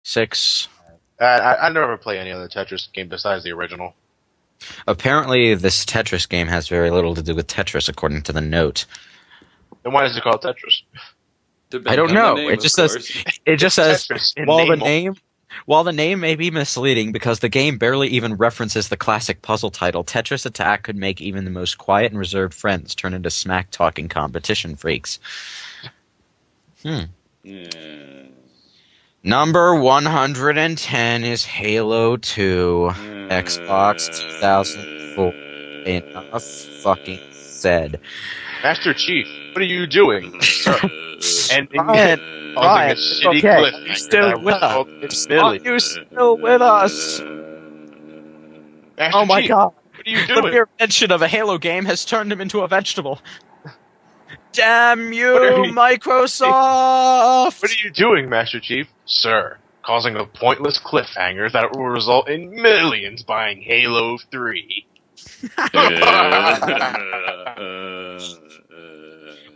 6. I never play any other Tetris game besides the original. Apparently, this Tetris game has very little to do with Tetris, according to the note. Then why is it called Tetris? I don't Depending on know. the name, It just of says course. it just It's says Tetris in while name the name may be misleading because the game barely even references the classic puzzle title, Tetris Attack could make even the most quiet and reserved friends turn into smack-talking competition freaks. Yeah. Number 110 is Halo 2, Xbox 2004. Enough fucking said. Master Chief, what are you doing, sir? And Ryan, causing a it's shitty okay. cliff. You're still with us. Are you still with us? Master Oh my Chief, god. what are you The doing? mere mention of a Halo game has turned him into a vegetable. Damn you, What are you- Microsoft! What are you doing, Master Chief? Sir, causing a pointless cliffhanger that will result in millions buying Halo 3.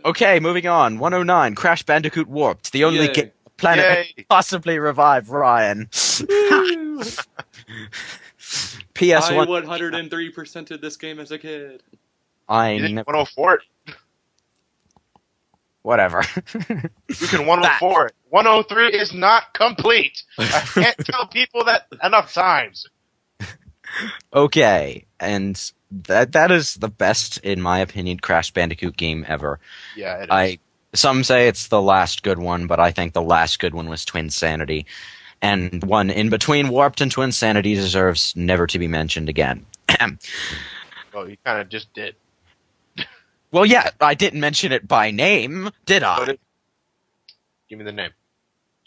Okay, moving on. 109, Crash Bandicoot Warped, the only Yay. game on the planet that Yay. can possibly revive Ryan. PS1. I 103%ed this game as a kid. I You didn't never. 104 it. Whatever. You can 104 it. 103 is not complete. I can't tell people that enough times. Okay, and that is the best, in my opinion, Crash Bandicoot game ever. Yeah, it is. Some say it's the last good one, but I think the last good one was Twinsanity. And one in between Warped and Twinsanity deserves never to be mentioned again. Well, you kind of just did. Well, yeah, I didn't mention it by name, did I? Give me the name.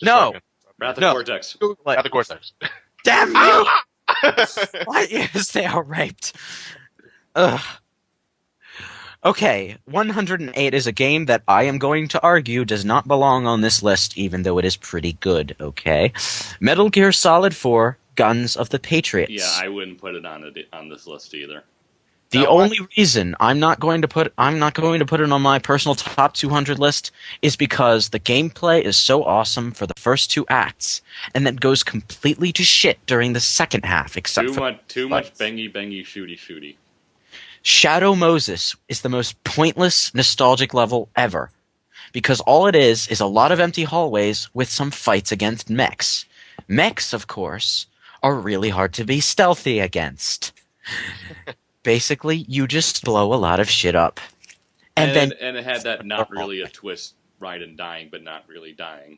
No. Wrath of No. Cortex. At the Cortex. Damn you! My ears, they are raped. Ugh. Okay, 108 is a game that I am going to argue does not belong on this list, even though it is pretty good, okay? Metal Gear Solid 4, Guns of the Patriots. Yeah, I wouldn't put it on this list either. The Now, only reason I'm not going to put it on my personal top 200 list is because the gameplay is so awesome for the first 2 acts, and then goes completely to shit during the second half. Except Too much bangy shooty. Shadow Moses is the most pointless, nostalgic level ever, because all it is a lot of empty hallways with some fights against mechs. Mechs, of course, are really hard to be stealthy against. Basically, you just blow a lot of shit up. And then it had that not really a twist, right and dying, but not really dying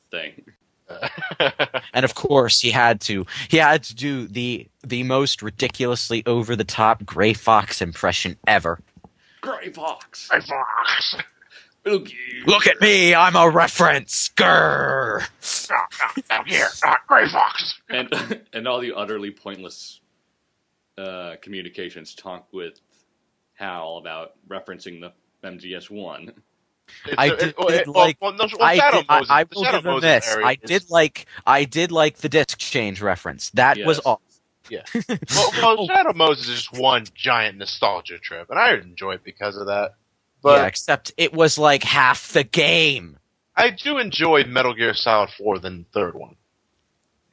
thing. and of course he had to do the most ridiculously over the top Gray Fox impression ever. Gray Fox. Gray Fox. Look at me, I'm a reference. Grrr. Here, Gray Fox. And all the utterly pointless communications talk with Hal about referencing the MGS1. I did like the disc change reference. That was awesome. Yeah. Well, Shadow Moses is just one giant nostalgia trip, and I enjoy it because of that. But yeah, except it was like half the game. I do enjoy Metal Gear Solid 4 than the third one.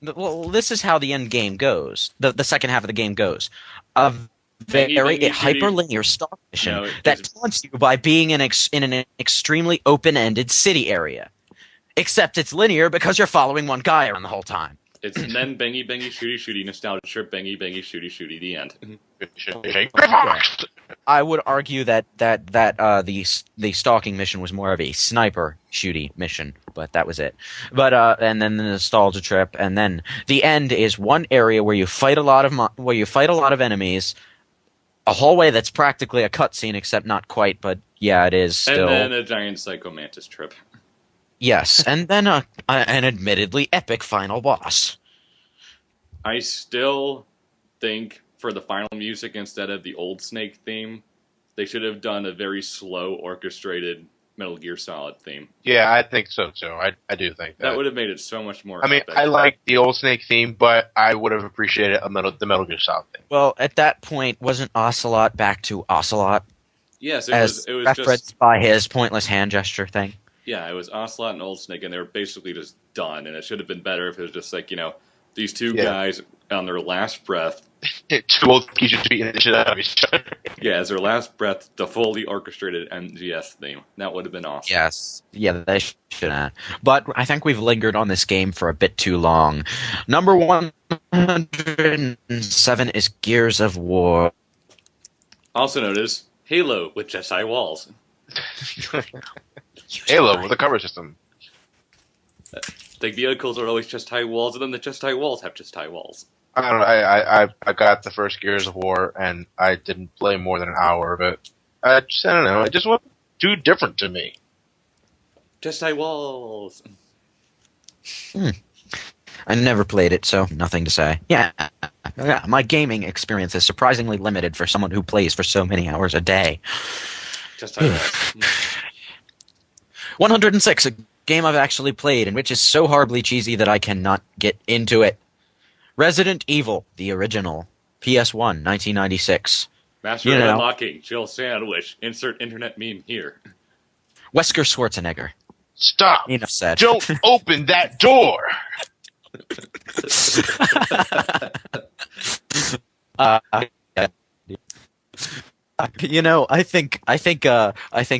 Well, this is how the end game goes. The second half of the game goes. A very hyperlinear stalk mission that taunts you by being in an extremely open-ended city area. Except it's linear because you're following one guy around the whole time. It's then bangy shooty nostalgia trip bangy shooty the end. I would argue that the stalking mission was more of a sniper shooty mission, but that was it. But and then the nostalgia trip, and then the end is one area where you fight a lot of enemies, a hallway that's practically a cutscene, except not quite, but yeah, it is still. And then a giant Psycho Mantis trip. Yes, and then an admittedly epic final boss. I still think for the final music, instead of the old Snake theme, they should have done a very slow, orchestrated Metal Gear Solid theme. Yeah, I think so too. I do think that. That would have made it so much more epic. I like the old Snake theme, but I would have appreciated the Metal Gear Solid theme. Well, at that point, wasn't Ocelot back to Ocelot? Yes, it was referenced just by his pointless hand gesture thing. Yeah, it was Ocelot and Old Snake, and they were basically just done. And it should have been better if it was just like, these two guys on their last breath. Two old teachers beating the shit out of each other. Yeah, as their last breath, the fully orchestrated MGS theme. That would have been awesome. Yes. Yeah, they should have. But I think we've lingered on this game for a bit too long. Number 107 is Gears of War. Also known as Halo with chest high walls. Halo with a cover system. The vehicles are always chest high walls, and then the chest high walls have chest high walls. I don't know. I got the first Gears of War, and I didn't play more than an hour of it. I don't know. It just wasn't too different to me. Chest high walls. I never played it, so nothing to say. Yeah, my gaming experience is surprisingly limited for someone who plays for so many hours a day. Chest high walls. 106, a game I've actually played, and which is so horribly cheesy that I cannot get into it. Resident Evil, the original. PS1, 1996. Master of Unlocking, Jill Sandwich. Insert internet meme here. Wesker Schwarzenegger. Stop! Enough said. Don't open that door! I think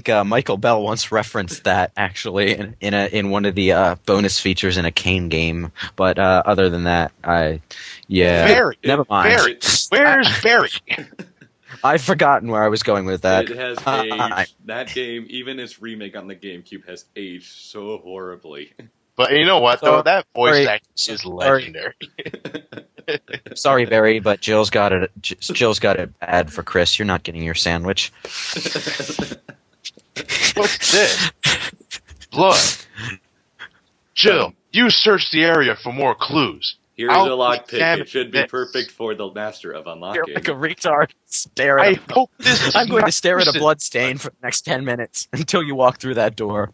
Michael Bell once referenced that actually in one of the bonus features in a Kane game. But other than that, Barry, never mind. Barry, where's Barry? I've forgotten where I was going with that. It has aged. That game, even its remake on the GameCube, has aged so horribly. But you know what, though? That voice acting is legendary. Sorry, Barry, but Jill's got it. Jill's got it bad for Chris. You're not getting your sandwich. What's this? Blood. Jill, you search the area for more clues. Here's a lockpick. It should be perfect for the Master of Unlocking. You're like a retard. Stare at I'm going to stare at a blood stain for the next 10 minutes until you walk through that door.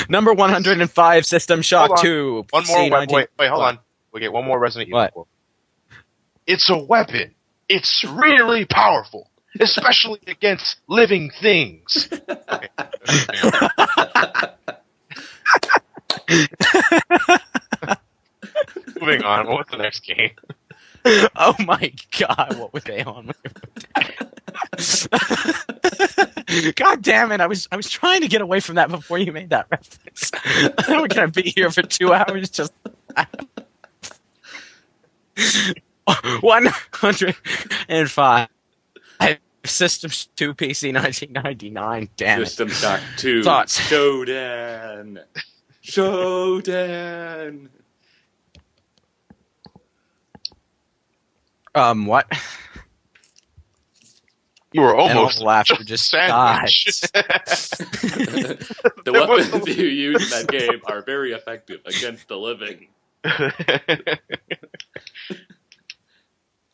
Number 105, System Shock 2. One more. Wait, hold on. We get one more Resident Evil quote. It's a weapon. It's really powerful, especially against living things. Okay. Moving on. What's the next game? Oh my god, what were they on? God damn it! I was trying to get away from that before you made that reference. We're gonna be here for 2 hours just. 105. System 2 PC 1999. Damn it. System Shock 2. Thoughts? Shodan. What? You were almost laughter just dies. The weapons you use in that game are very effective against the living.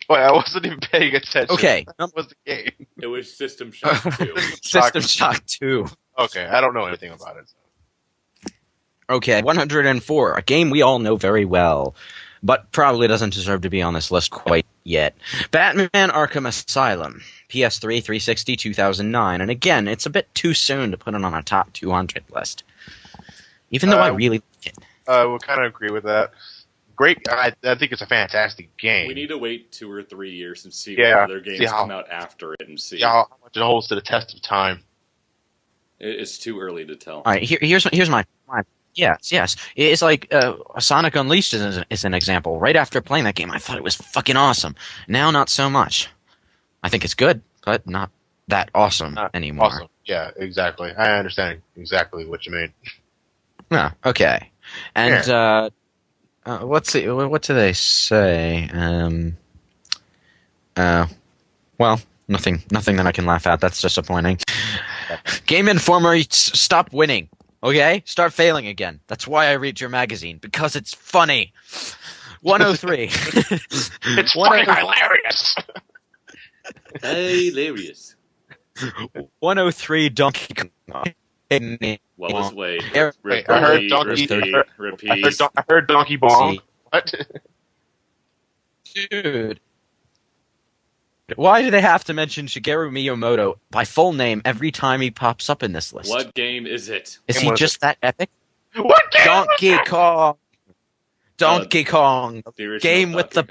Wait, I wasn't even paying attention. Okay. That was the game. It was System Shock 2. System Shock 2. Okay, I don't know anything about it. Okay, 104. A game we all know very well, but probably doesn't deserve to be on this list quite yet. Batman Arkham Asylum. PS3, 360, 2009. And again, it's a bit too soon to put it on a top 200 list. Even though I really like it. I would kind of agree with that. Great. I think it's a fantastic game. We need to wait 2 or 3 years and see what other games come out after it and see how much it holds to the test of time. It's too early to tell. All right, here's my yes. It's like Sonic Unleashed is an example. Right after playing that game, I thought it was fucking awesome. Now, not so much. I think it's good, but not that awesome anymore. Awesome. Yeah, exactly. I understand exactly what you mean. Yeah, okay. And what do they say? Well, nothing that I can laugh at. That's disappointing. Game Informer, stop winning. Okay? Start failing again. That's why I read your magazine, because it's funny. 103. It's fucking hilarious. Hilarious. 103 Donkey Kong. What was wait? Wait, I heard Donkey. Repeat. I heard Donkey Bong. What? Dude. Why do they have to mention Shigeru Miyamoto by full name every time he pops up in this list? What game is it? Is he just that epic? What game? Donkey Kong! Donkey Kong! The original Game with the Donkey